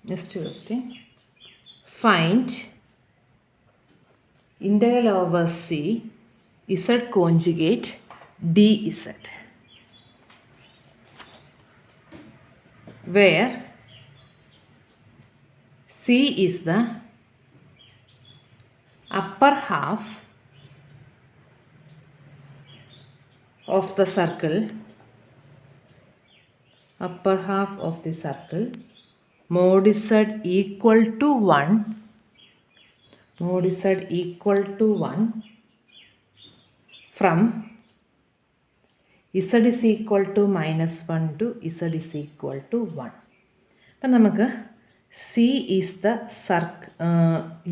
Next question. Find integral over C Z conjugate dz, where C is the upper half of the circle, mod Z equal to 1, from Z is equal to -1 to Z is equal to 1. അപ്പം നമുക്ക് C is the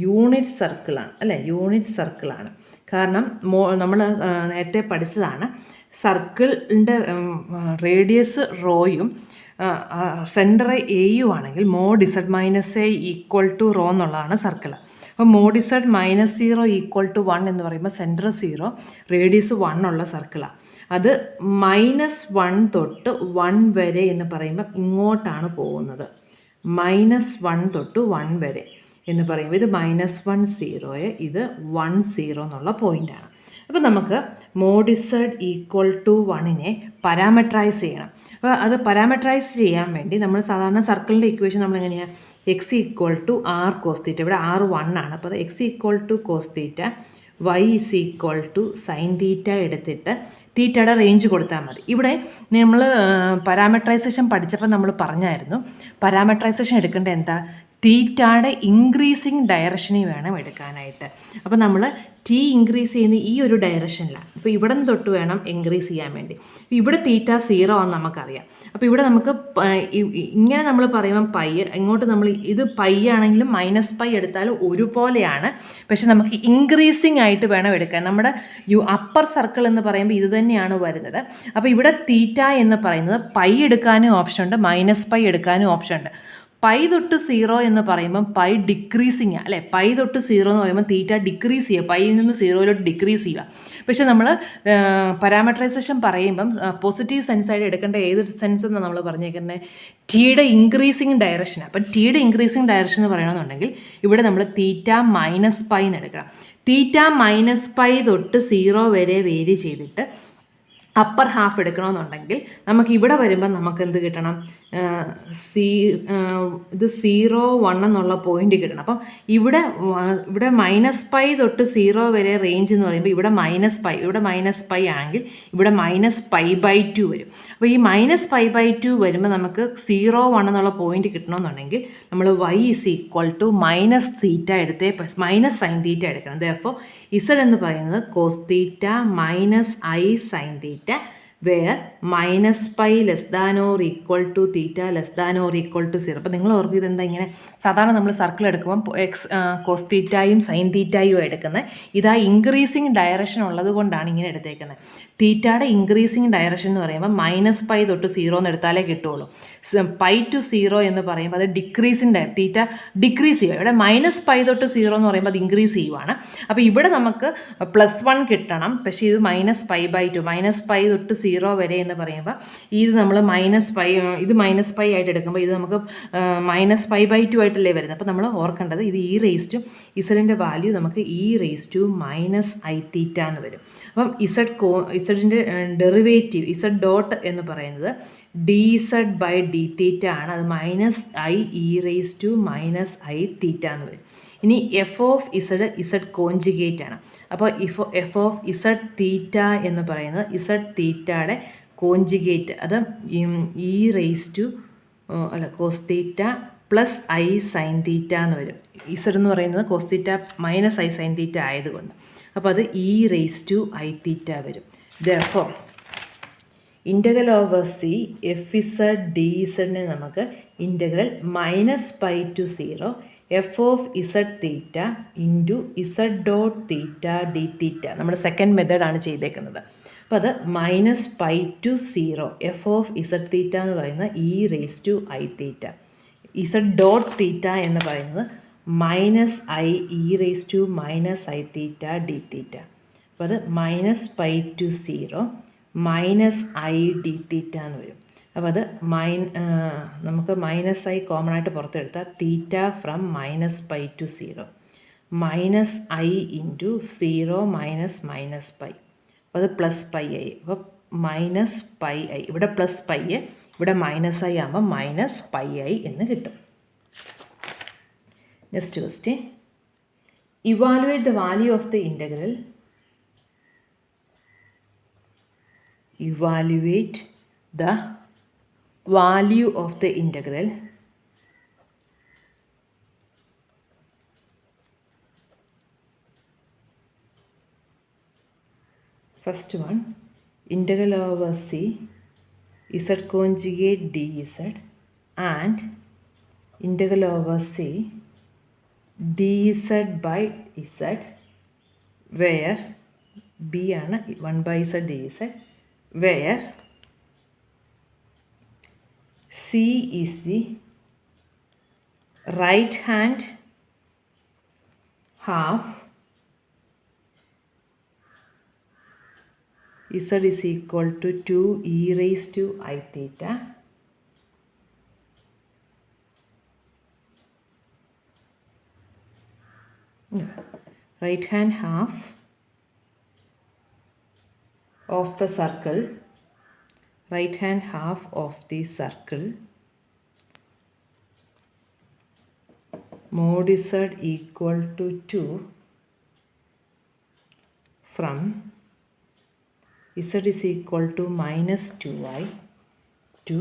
unit സർക്കിളാണ് അല്ലേ, unit സർക്കിളാണ്. കാരണം നമ്മൾ നേരത്തെ പഠിച്ചതാണ് സർക്കിളിൻ്റെ radius റോയും centre എയും ആണെങ്കിൽ mod Z minus A equal to rho എന്നുള്ളതാണ് സർക്കിൾ. അപ്പോൾ മോഡ് ഇസഡ് -0 ഈക്വൽ ടു 1 എന്ന് പറയുമ്പോൾ സെൻറ്റർ 0 റേഡിയസ് 1 ഉള്ള സർക്കിളാണ്. അത് -1 തൊട്ട് 1 വരെ എന്ന് പറയുമ്പോൾ ഇങ്ങോട്ടാണ് പോകുന്നത്. -1 തൊട്ട് 1 വരെ എന്ന് പറയുമ്പോൾ ഇത് -1 0 ഇത് 1 0 എന്നുള്ള പോയിൻ്റാണ്. അപ്പോൾ നമുക്ക് മോഡ് ഇസഡ് ഈക്വൽ ടു 1നെ പാരാമെട്രൈസ് ചെയ്യണം. അപ്പോൾ അത് പാരാമെട്രൈസ് ചെയ്യാൻ വേണ്ടി നമ്മൾ സാധാരണ സർക്കിളിൻ്റെ ഇക്വേഷൻ നമ്മൾ എങ്ങനെയാണ്, X equal to R cos theta, ഇവിടെ ആർ 1 ആണ്. അപ്പോൾ അത് X equal to cos theta, Y is equal to sine theta എടുത്തിട്ട് തീറ്റയുടെ റേഞ്ച് കൊടുത്താൽ മതി. ഇവിടെ നമ്മൾ പാരാമെട്രൈസേഷൻ പഠിച്ചപ്പോൾ നമ്മൾ പറഞ്ഞായിരുന്നു പാരാമെട്രൈസേഷൻ എടുക്കേണ്ടത് എന്താ, തീറ്റയുടെ ഇൻക്രീസിങ് ഡയറക്ഷനിൽ വേണം എടുക്കാനായിട്ട്. അപ്പോൾ നമ്മൾ ടി ഇൻക്രീസ് ചെയ്യുന്ന ഈ ഒരു ഡയറക്ഷനിലാണ്. അപ്പോൾ ഇവിടെ നിന്ന് തൊട്ട് വേണം ഇൻക്രീസ് ചെയ്യാൻ വേണ്ടി. ഇവിടെ തീറ്റ 0 ആണെന്ന് നമുക്കറിയാം. അപ്പോൾ ഇവിടെ നമുക്ക് ഇങ്ങനെ നമ്മൾ പറയുമ്പം പൈ, ഇങ്ങോട്ട് നമ്മൾ ഇത് പൈ ആണെങ്കിലും -π എടുത്താലും ഒരുപോലെയാണ്. പക്ഷെ നമുക്ക് ഇൻക്രീസിങ് ആയിട്ട് വേണം എടുക്കാൻ. നമ്മുടെ അപ്പർ സർക്കിൾ എന്ന് പറയുമ്പോൾ ഇത് തന്നെയാണ് വരുന്നത്. അപ്പോൾ ഇവിടെ തീറ്റ എന്ന് പറയുന്നത് പൈ എടുക്കാനും ഓപ്ഷൻ ഉണ്ട്, -π എടുക്കാനും ഓപ്ഷൻ ഉണ്ട്. പൈ തൊട്ട് 0 എന്ന് പറയുമ്പം പൈ ഡിക്രീസിങ് അല്ലേ, പൈ തൊട്ട് 0 എന്ന് പറയുമ്പോൾ തീറ്റ ഡിക്രീസ് ചെയ്യുക, പൈയിൽ നിന്ന് 0 ഡിക്രീസ് ചെയ്യുക. പക്ഷെ നമ്മൾ പാരാമെട്രൈസേഷൻ പറയുമ്പം പോസിറ്റീവ് സെൻസായിട്ട് എടുക്കേണ്ട ഏത് സെൻസ് എന്നാണ് നമ്മൾ പറഞ്ഞേക്കുന്നത്, ടിയുടെ ഇൻക്രീസിങ് ഡയറക്ഷൻ. അപ്പം ടിയുടെ ഇൻക്രീസിങ് ഡയറക്ഷൻ എന്ന് പറയണമെന്നുണ്ടെങ്കിൽ ഇവിടെ നമ്മൾ തീറ്റ -π എന്ന് എടുക്കണം. തീറ്റ -π തൊട്ട് 0 വരെ വേരി ചെയ്തിട്ട് അപ്പർ ഹാഫ് എടുക്കണമെന്നുണ്ടെങ്കിൽ നമുക്ക് ഇവിടെ വരുമ്പോൾ നമുക്ക് എന്ത് കിട്ടണം, ഇത് 0 1 എന്നുള്ള പോയിന്റ് കിട്ടണം. അപ്പം ഇവിടെ -π തൊട്ട് 0 വരെ റേഞ്ച് എന്ന് പറയുമ്പോൾ ഇവിടെ -π, ഇവിടെ -π ആണെങ്കിൽ ഇവിടെ -π/2 വരും. അപ്പോൾ ഈ -π/2 വരുമ്പോൾ നമുക്ക് 0 1 എന്നുള്ള പോയിന്റ് കിട്ടണമെന്നുണ്ടെങ്കിൽ നമ്മൾ y ഇസ് ഈക്വൽ ടു -θ എടുത്തേ -sin θ എടുക്കണം. ദെർഫോർ ഇസഡ് എന്ന് പറയുന്നത് cos theta -i sin θ, where -π less than or equal to θ less than or equal to 0. അപ്പോൾ നിങ്ങൾ ഓർക്കും ഇതെന്താ ഇങ്ങനെ, സാധാരണ നമ്മൾ സർക്കിൾ എടുക്കുമ്പോൾ കോസ് തീറ്റയും സൈൻ തീറ്റയും എടുക്കുന്നത്. ഇതാ ഇൻക്രീസിങ് ഡയറക്ഷൻ ഉള്ളത് കൊണ്ടാണ് ഇങ്ങനെ എടുത്തേക്കുന്നത്. തീറ്റയുടെ ഇൻക്രീസിങ് ഡയറക്ഷൻ എന്ന് പറയുമ്പോൾ -π തൊട്ട് 0 എന്ന് എടുത്താലേ കിട്ടുള്ളൂ. π to 0 എന്ന് പറയുമ്പോൾ അത് ഡിക്രീസിൻ്റെ, തീറ്റ ഡിക്രീസ് ചെയ്യുക. ഇവിടെ -π തൊട്ട് 0 എന്ന് പറയുമ്പോൾ അത് ഇൻക്രീസ് ചെയ്യുവാണ്. അപ്പോൾ ഇവിടെ നമുക്ക് +1 കിട്ടണം, പക്ഷേ ഇത് -π/2, -π തൊട്ട് 0 വരെ എന്ന് പറയുമ്പോൾ ഇത് നമ്മൾ ഇത് -π ആയിട്ട് എടുക്കുമ്പോൾ ഇത് നമുക്ക് -π/2 ആയിട്ടല്ലേ വരുന്നത്. അപ്പോൾ നമ്മൾ ഓർക്കേണ്ടത് ഇത് ഇസഡിൻ്റെ വാല്യൂ നമുക്ക് -i θ എന്ന് വരും. അപ്പം ഇസഡിൻ്റെ ഡെറിവേറ്റീവ് ഇസഡ് ഡോട്ട് എന്ന് പറയുന്നത് dz/dθ ആണ്. അത് -i e -i θ എന്ന് വരും. ഇനി എഫ് ഓഫ് ഇസഡ് കോഞ്ചുഗേറ്റ് ആണ്. അപ്പോൾ എഫ് ഓഫ് ഇസഡ് തീറ്റ എന്ന് പറയുന്നത് ഇസഡ് തീറ്റയുടെ കോഞ്ചുഗേറ്റ്, അത് cos theta plus i sin θ എന്ന് വരും. ഇസഡ് എന്ന് പറയുന്നത് കോസ് തീറ്റ -i sin θ ആയതുകൊണ്ട് അപ്പോൾ അത് e i θ വരും. Therefore integral over c f z d ഇസഡിനെ നമുക്ക് integral -π to 0 F of Z theta into Z dot theta D theta, നമ്മുടെ സെക്കൻഡ് മെത്തേഡാണ് ചെയ്തേക്കുന്നത്. അപ്പോൾ അത് -π to 0 F of Z theta എന്ന് പറയുന്നത് e i θ, z dot theta എന്ന് പറയുന്നത് -i e i θ d theta. അപ്പോൾ അത് -π to 0 -i d θ എന്ന് വരും. അപ്പോൾ അത് നമുക്ക് മൈനസ് ഐ കോമൺ ആയിട്ട് പുറത്തെടുത്താൽ theta from minus pi to 0 minus i into 0 minus pi. അപ്പോൾ അത് പ്ലസ് പൈ ഐ. അപ്പോൾ മൈനസ് പൈ ഐ, ഇവിടെ പ്ലസ് പൈ, ഇവിടെ മൈനസ് ഐ ആകുമ്പോൾ മൈനസ് പൈ ഐ എന്ന് കിട്ടും. Next question, evaluate the value of the integral. Evaluate the value of the integral first one, integral over c z conjugate dz and integral over c dz by z, where b ആണ് 1 by z dz, where c is the right hand half, z is equal to 2 e raised to I theta, right hand half of the circle, right hand half of the circle, mod z equal to 2 from z is equal to minus 2i to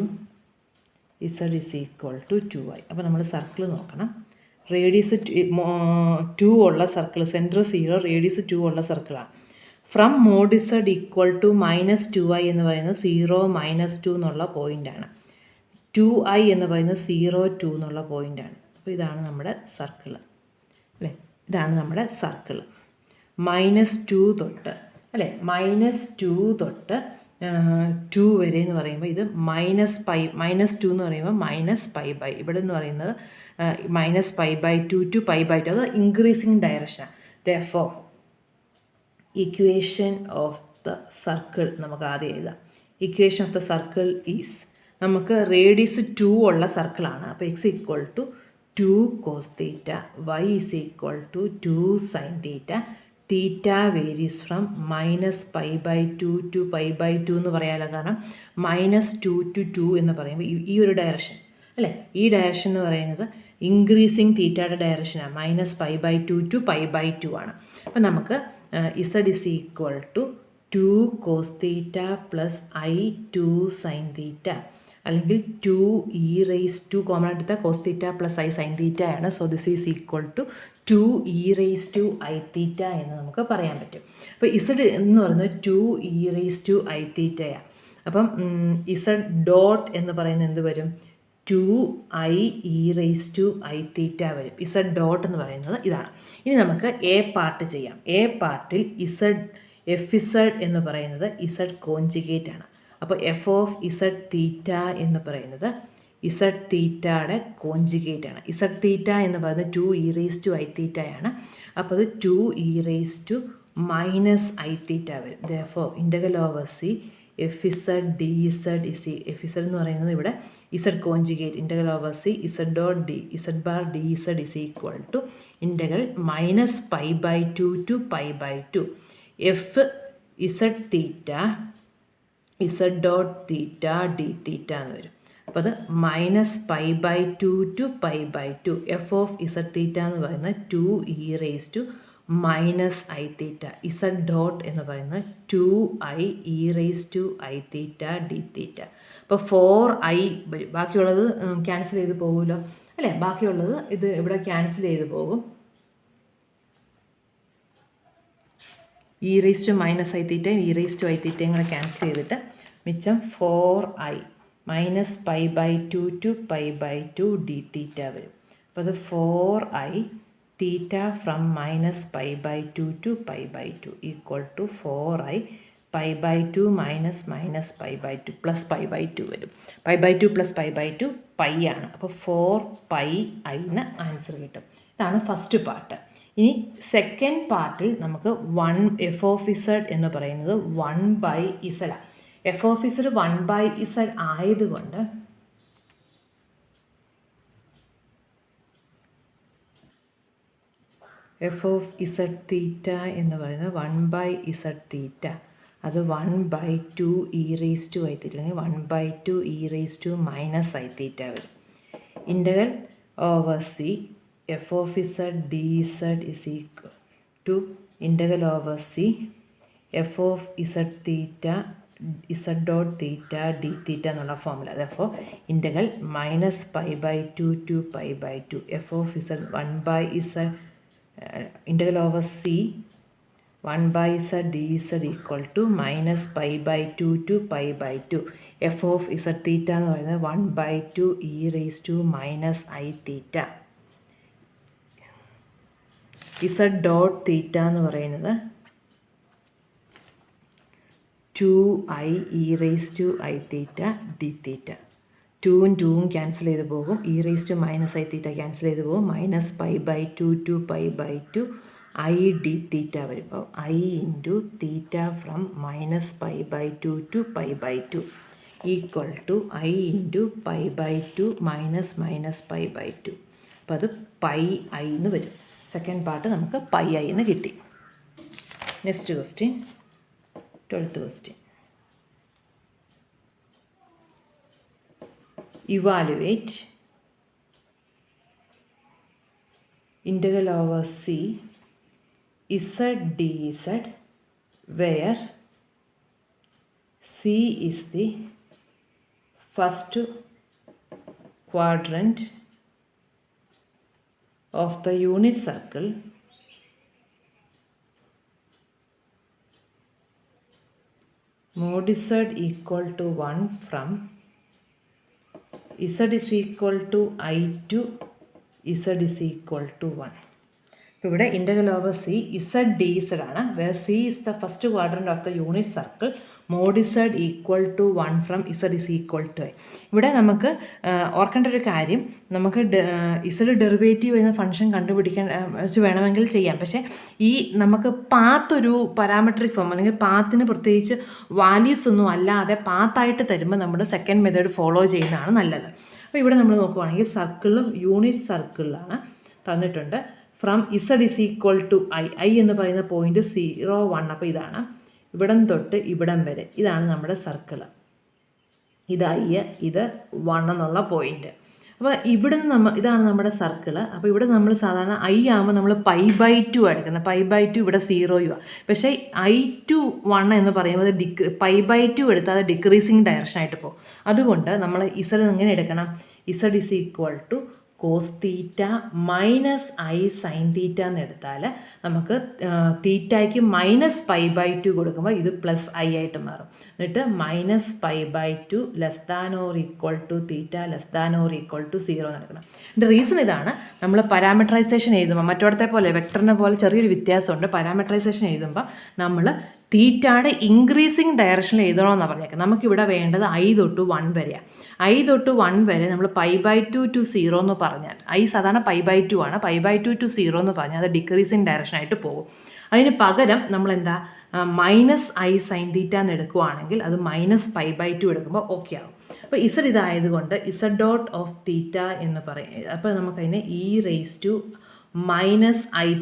z is equal to 2i. അപ്പോൾ നമ്മൾ circle നോക്കണം. Radius 2 ഉള്ള circle, centre 0, radius 2 ഉള്ള സർക്കിളാണ്. From mod z equal to minus 2i എന്ന് പറയുന്നത് 0 -2 എന്നുള്ള പോയിൻ്റാണ്. 2i എന്ന് പറയുന്നത് 0 2 എന്നുള്ള പോയിൻ്റാണ്. അപ്പോൾ ഇതാണ് നമ്മുടെ സർക്കിൾ അല്ലേ, ഇതാണ് നമ്മുടെ സർക്കിൾ. -2 തൊട്ട് അല്ലേ, -2 തൊട്ട് 2 വരെ എന്ന് പറയുമ്പോൾ ഇത് -2 എന്ന് പറയുമ്പോൾ -π/, ഇവിടെ എന്ന് പറയുന്നത് -π/2 to π/2, അത് ഇൻക്രീസിങ് ഡയറക്ഷനാണ്. therefore equation of the circle നമുക്ക് ആദ്യം എഴുതാം. Equation of the circle is, നമുക്ക് റേഡിയസ് 2 ഉള്ള സർക്കിളാണ്. അപ്പോൾ x equal to 2 cos theta, y is equal to 2 sine theta, theta varies from -π/2 to π/2 എന്ന് പറയാമല്ലോ. കാരണം -2 to 2 എന്ന് പറയുമ്പോൾ ഈ ഒരു ഡയറക്ഷൻ അല്ലേ, ഈ ഡയറക്ഷൻ എന്ന് പറയുന്നത് ഇൻക്രീസിങ് തീറ്റയുടെ ഡയറക്ഷനാണ്. -π/2 to π/2 ആണ്. അപ്പോൾ നമുക്ക് z is equal to 2 cos theta plus I 2 sin theta, അല്ലെങ്കിൽ 2 e raised to കോമൺ എടുത്ത cos theta plus I sin theta ആണ്. So this is equal to 2 e raised to I theta എന്ന് നമുക്ക് പറയാൻ പറ്റും. അപ്പോൾ z എന്ന് പറയുന്നത് 2 e raised to I theta ആണ്. അപ്പം z ഡോട്ട് എന്ന് പറയുന്നത് എന്ത് വരും, 2i e raised to I theta വരും. z ഡോട്ട് എന്ന് പറയുന്നത് ഇതാണ്. ഇനി നമുക്ക് എ പാർട്ട് ചെയ്യാം. എ പാർട്ടിൽ fz എന്ന് പറയുന്നത് z കോഞ്ചുഗേറ്റ് ആണ്. അപ്പോൾ എഫ് ഓഫ് z തീറ്റ എന്ന് പറയുന്നത് z തീറ്റയുടെ കോഞ്ചുഗേറ്റ് ആണ്. z തീറ്റ എന്ന് പറയുന്നത് 2 e raised to I theta ആണ്. അപ്പോൾ അത് 2 e raised to -I theta വരും. therefore integral over c fz dz fz എന്ന് പറയുന്നത് ഇവിടെ z conjugate, integral over c z dot d z bar dz is equal to integral -π/2 to π/2 f z theta z dot theta d theta എന്ന് വരും. അപ്പോൾ അത് -π/2 to π/2 f of z theta എന്ന് പറയുന്നത് 2 e raised to -I theta, z dot എന്ന് പറയുന്നത് 2i e raised to I theta d theta. അപ്പോൾ 4i വരും. ബാക്കിയുള്ളത് ക്യാൻസൽ ചെയ്ത് പോകുമല്ലോ അല്ലേ, ബാക്കിയുള്ളത് ഇത് ഇവിടെ ക്യാൻസൽ ചെയ്ത് പോകും. e raised to -I theta e raised to I theta കൂടെ ക്യാൻസൽ ചെയ്തിട്ട് മിച്ചം 4i -π/2 to π/2 d theta വരും. അപ്പോൾ അത് 4i theta from -π/2 to π/2 equal to 4i π/2 -π/2 plus π/2 വരും. π/2 പ്ലസ് π/2 പൈ ആണ്. അപ്പോൾ 4πi എന്ന് ആൻസർ കിട്ടും. ഇതാണ് ഫസ്റ്റ് പാർട്ട്. ഇനി സെക്കൻഡ് പാർട്ടിൽ നമുക്ക് എഫ് ഓഫ് z എന്ന് പറയുന്നത് 1/z ആണ്. എഫ് ഓഫ് ഇസഡ് 1/z ആയതുകൊണ്ട് എഫ് ഓഫ് ഇസഡ് തീറ്റ എന്ന് പറയുന്നത് 1/z തീറ്റ, അത് 1/2 e⁻i തീറ്റ അല്ലെങ്കിൽ 1/2 e⁻ i തീറ്റ വരും. Integral over c f of z D Z is equal to integral over c f of Z theta z dot theta D theta എന്നുള്ള formula. അപ്പോൾ integral -π/2 to π/2 f of z 1/z integral over c 1/z dz equal to -π/2 to π/2 f of z theta എന്ന് പറയുന്നത് 1/2 e⁻i തീറ്റ. z dot theta എന്ന് പറയുന്നത് 2i e⁻i theta D തീറ്റ. 2ഉം 2ഉം cancel ചെയ്ത് പോകും, e⁻i തീറ്റ cancel ചെയ്ത് പോകും, -π/2 to π/2 i d തീറ്റ വരും. അപ്പോൾ i into theta from -π/2 to π/2 equal to i into π/2 -π/2. അപ്പോൾ അത് πi എന്ന് വരും. സെക്കൻഡ് പാർട്ട് നമുക്ക് πi എന്ന് കിട്ടി. Next question, 12th question. Evaluate integral over c z dz where c is the first quadrant of the unit circle mod z equal to 1 from z is equal to I to z is equal to 1. ഇപ്പോൾ ഇവിടെ integral over C Z D z ആണ്, where c is the first quadrant of the unit circle mod z equal to 1 from Z is equal to i. ഇവിടെ നമുക്ക് ഓർക്കേണ്ട ഒരു കാര്യം, നമുക്ക് Z derivative എന്ന ഫംഗ്ഷൻ കണ്ടുപിടിക്കാൻ വെച്ച് വേണമെങ്കിൽ ചെയ്യാം. പക്ഷേ ഈ നമുക്ക് പാത്തൊരു പാരാമെട്രിക് ഫോം അല്ലെങ്കിൽ പാത്തിന് പ്രത്യേകിച്ച് വാല്യൂസ് ഒന്നും അല്ലാതെ പാത്തായിട്ട് തരുമ്പോൾ നമ്മൾ സെക്കൻഡ് മെത്തേഡ് ഫോളോ ചെയ്യുന്നതാണ് നല്ലത്. അപ്പോൾ ഇവിടെ നമ്മൾ നോക്കുവാണെങ്കിൽ സർക്കിളിലും യൂണിറ്റ് സർക്കിളിലാണ് തന്നിട്ടുണ്ട് from Z is equal to I എന്ന് പറയുന്ന പോയിൻറ്റ് 0, 1. അപ്പോൾ ഇതാണ് ഇവിടം തൊട്ട് ഇവിടം വരെ, ഇതാണ് നമ്മുടെ സർക്കിൾ. ഇത് ഐ, ഇത് 1 എന്നുള്ള പോയിൻറ്റ്. അപ്പോൾ ഇവിടെ നിന്ന് ഇതാണ് നമ്മുടെ സർക്കിൾ. അപ്പോൾ ഇവിടെ നമ്മൾ സാധാരണ ഐ ആകുമ്പോൾ നമ്മൾ π/2 എടുക്കുന്നത്, π/2 ഇവിടെ 0 പക്ഷേ I to 1 എന്ന് പറയുമ്പോൾ π/2 എടുത്താൽ അത് ഡിക്രീസിങ് ഡയറക്ഷനായിട്ട് പോകും. അതുകൊണ്ട് നമ്മൾ ഇസഡ് എങ്ങനെ എടുക്കണം, Z is equal to cos theta minus I sine theta എന്ന് എടുത്താൽ നമുക്ക് തീറ്റയ്ക്ക് -π/2 കൊടുക്കുമ്പോൾ ഇത് +i ആയിട്ട് മാറും. എന്നിട്ട് -π/2 less than or equal to theta less than or equal to 0 എന്ന് എടുക്കണം. ഇതിൻ്റെ റീസൺ ഇതാണ്, നമ്മൾ പാരാമെട്രൈസേഷൻ എഴുതുമ്പോൾ മറ്റോടത്തെ പോലെ വെക്ടറിനെ പോലെ ചെറിയൊരു വ്യത്യാസമുണ്ട്. പാരാമെട്രൈസേഷൻ എഴുതുമ്പോൾ നമ്മൾ തീറ്റയുടെ ഇൻക്രീസിങ് ഡയറക്ഷനിൽ എഴുതണമെന്നാണ് പറഞ്ഞേക്കുന്നത്. നമുക്കിവിടെ വേണ്ടത് i തൊട്ട് 1 വരെയാണ്. i തൊട്ട് 1 വരെ നമ്മൾ π/2 to 0 എന്ന് പറഞ്ഞാൽ, i സാധാരണ π/2 ആണ്, π/2 to 0 എന്ന് പറഞ്ഞാൽ അത് ഡിക്രീസിങ് ഡയറക്ഷനായിട്ട് പോകും. അതിന് പകരം നമ്മൾ എന്താ -i സൈൻ തീറ്റ എന്ന് എടുക്കുവാണെങ്കിൽ അത് -π/2 എടുക്കുമ്പോൾ ഓക്കെ ആകും. അപ്പോൾ ഇസഡ് ഇതായതുകൊണ്ട് ഇസഡ് ഡോട്ട് ഓഫ് തീറ്റ എന്ന് പറയും. അപ്പോൾ നമുക്കതിനെ e⁻i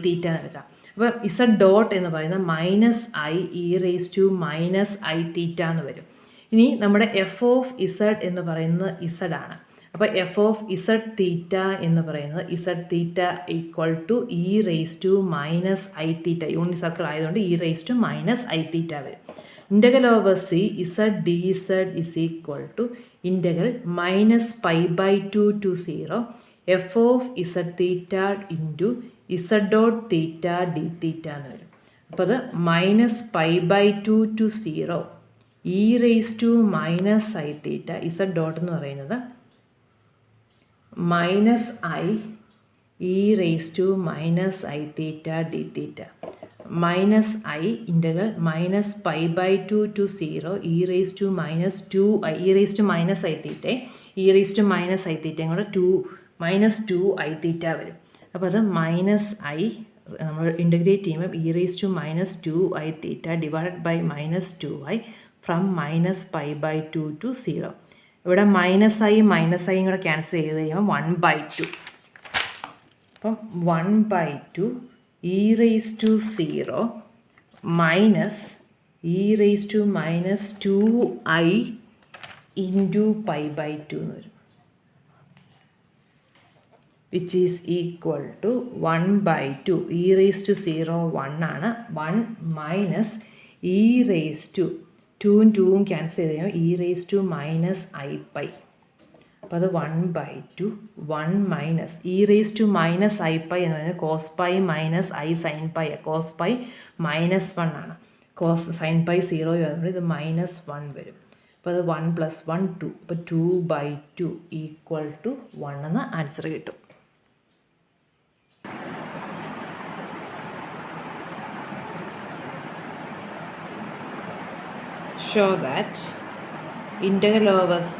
തീറ്റ എന്ന് എടുക്കാം. അപ്പോൾ ഇസഡ് ഡോട്ട് എന്ന് പറയുന്നത് -i e⁻i തീറ്റ എന്ന് വരും. ഇനി നമ്മുടെ എഫ് ഓഫ് ഇസഡ് എന്ന് പറയുന്നത് ഇസഡ് ആണ്. അപ്പോൾ എഫ് ഓഫ് ഇസഡ് തീറ്റ എന്ന് പറയുന്നത് Z theta equal to e⁻i theta, unit circle ആയതുകൊണ്ട് e⁻i തീറ്റ വരും. Integral over C Z D Z is equal to integral -π/2 to 0 F of Z theta into Z dot theta D theta എന്ന് വരും. അപ്പോൾ അത് -π/2 to 0 e⁻i theta, z dot എന്ന് പറയുന്നത് -i e⁻i theta D theta, -i integral -π/2 to 0 e⁻i theta, e⁻i തീറ്റയും കൂടെ -2i തീറ്റ വരും. അപ്പോൾ അത് -i നമ്മൾ ഇൻ്റഗ്രേറ്റ് ചെയ്യുമ്പോൾ e⁻2i theta divided by -2i from -π/2 to 0. ഇവിടെ -i മൈനസ് കൂടെ ക്യാൻസൽ ചെയ്ത് കഴിയുമ്പോൾ 1/2. അപ്പം 1/2 e⁻0 മൈനസ് e⁻2i ഇൻറ്റു π/2 എന്ന് വരും, which is equal to 1/2. e⁻0 1 ആണ്. 1 മൈനസ് e⁻2 2ഉം 2ഉം ക്യാൻസൽ ചെയ്ത് കഴിയുമ്പോൾ e⁻−i⁻. അപ്പോൾ അത് 1/2 1 മൈനസ് e⁻−i⁻ എന്ന് പറയുന്നത് cos π minus i sin π. cos π -1 ആണ്. sin π 0 വരുമ്പോൾ ഇത് -1 വരും. അപ്പോൾ അത് 1 + 1 2. അപ്പോൾ 2/2 ഈക്വൽ ടു 1 എന്ന് ആൻസർ കിട്ടും. Show that integral over c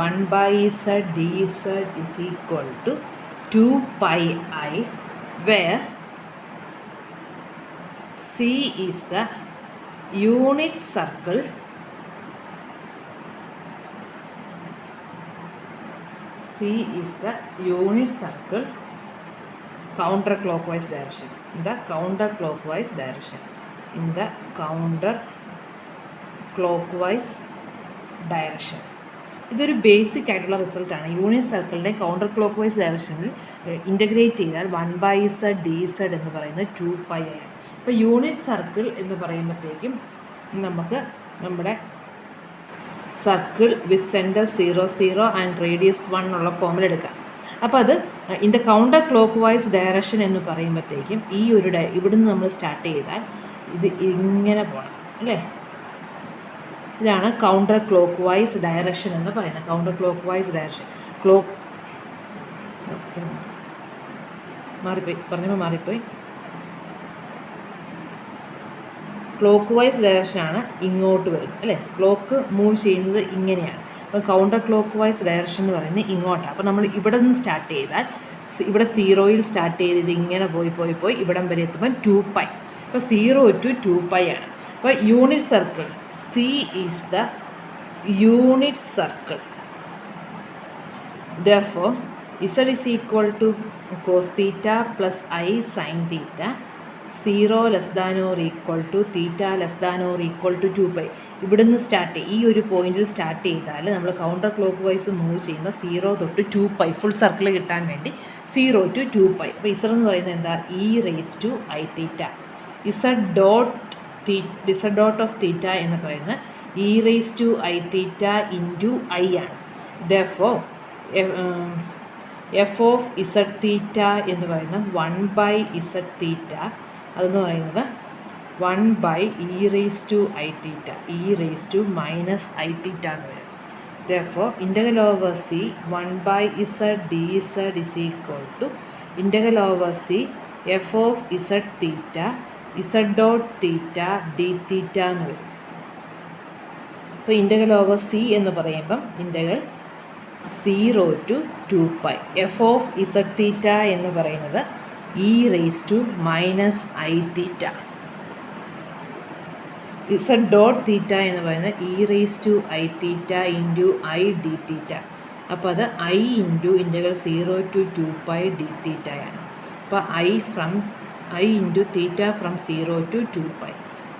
1/z dz is equal to 2πi, where c is the unit circle counterclockwise direction. In the counterclockwise direction. ഇതൊരു ബേസിക് ആയിട്ടുള്ള റിസൾട്ടാണ്. യൂണിറ്റ് സർക്കിളിനെ കൗണ്ടർ ക്ലോക്ക് വൈസ് ഡയറക്ഷനിൽ integrate ചെയ്താൽ 1/z dz എന്ന് പറയുന്നത് 2πi ആണ്. അപ്പോൾ unit circle എന്ന് പറയുമ്പോഴത്തേക്കും നമുക്ക് നമ്മുടെ circle with centre 0 0 and radius 1 ഉള്ള ഫോമിൽ എടുക്കാം. അപ്പോൾ അത് in the counter clock vice direction എന്ന് പറയുമ്പോഴത്തേക്കും ഈ ഒരു ഇവിടുന്ന് നമ്മൾ സ്റ്റാർട്ട് ചെയ്താൽ ഇത് ഇങ്ങനെ പോകണം അല്ലേ. ഇതാണ് കൗണ്ടർ ക്ലോക്ക് വൈസ് ഡയറക്ഷൻ എന്ന് പറയുന്നത്. കൗണ്ടർ ക്ലോക്ക് വൈസ് ഡയറക്ഷൻ മാറിപ്പോയി. ക്ലോക്ക് വൈസ് ഡയറക്ഷനാണ് ഇങ്ങോട്ട് വരുന്നത് അല്ലേ. ക്ലോക്ക് മൂവ് ചെയ്യുന്നത് ഇങ്ങനെയാണ്. അപ്പോൾ കൗണ്ടർ ക്ലോക്ക് വൈസ് ഡയറക്ഷൻ എന്ന് പറയുന്നത് ഇങ്ങോട്ടാണ്. അപ്പോൾ നമ്മൾ ഇവിടെ നിന്ന് സ്റ്റാർട്ട് ചെയ്താൽ ഇവിടെ 0യിൽ സ്റ്റാർട്ട് ചെയ്ത് ഇങ്ങനെ പോയി ഇവിടം വരെ എത്തുമ്പോൾ 2π. അപ്പോൾ 0 to 2π ആണ്. അപ്പോൾ unit circle C is the unit circle. Therefore, Z is equal to cos theta plus I sin theta, 0 less than or equal to theta less than or equal to 2π. ഇവിടുന്ന് ഈ ഒരു പോയിന്റിൽ സ്റ്റാർട്ട് ചെയ്താൽ നമ്മൾ counter clock vice move ചെയ്യുമ്പോൾ 0 തൊട്ട് 2π full circle കിട്ടാൻ വേണ്ടി 0 to 2π. അപ്പോൾ Z എന്ന് പറയുന്നത് എന്താ, e⁻i⁻. Z dot of theta എന്ന് പറയുന്നത് e⁻i⁻ ഇൻറ്റു i ആണ്. Therefore, f of z theta എന്ന് പറയുന്നത് 1/z theta, അതെന്ന് പറയുന്നത് 1/e⁻i⁻, e⁻−i⁻ എന്ന് വരും. Therefore, integral over c 1/z dz is equal to integral over c f of z theta z dot theta d theta എന്ന് വരും. അപ്പോൾ ഇൻ്റഗ്രൽ ഓവർ സി എന്ന് പറയുമ്പം integral 0 to 2π. F of Z theta എന്ന് പറയുന്നത് e⁻i⁻. Z dot theta എന്ന് പറയുന്നത് e⁻i⁻ into i d തീറ്റ. അപ്പോൾ അത് i into integral 0 to 2π d തീറ്റയാണ്. അപ്പോൾ i into theta from 0 to 2π.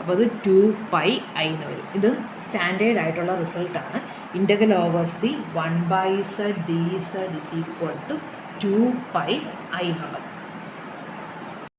അപ്പോൾ അത് 2πi എന്ന് വരും. ഇത് സ്റ്റാൻഡേർഡ് ആയിട്ടുള്ള റിസൾട്ടാണ്. Integral over C 1/z dz is equal to 2πi എന്നുള്ളത്.